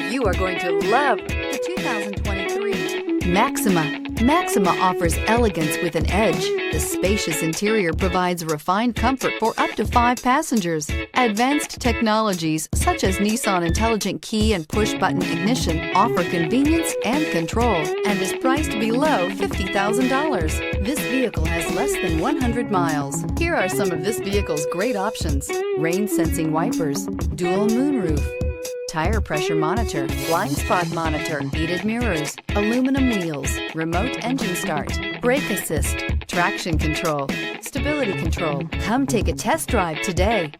You are going to love the 2023 Maxima. Maxima offers elegance with an edge. The spacious interior provides refined comfort for up to 5 passengers. Advanced technologies such as Nissan Intelligent Key and push-button ignition offer convenience and control and is priced below $50,000. This vehicle has less than 100 miles. Here are some of this vehicle's great options: rain-sensing wipers, dual moonroof, tire pressure monitor, blind spot monitor, heated mirrors, aluminum wheels, remote engine start, brake assist, traction control, stability control. Come take a test drive today.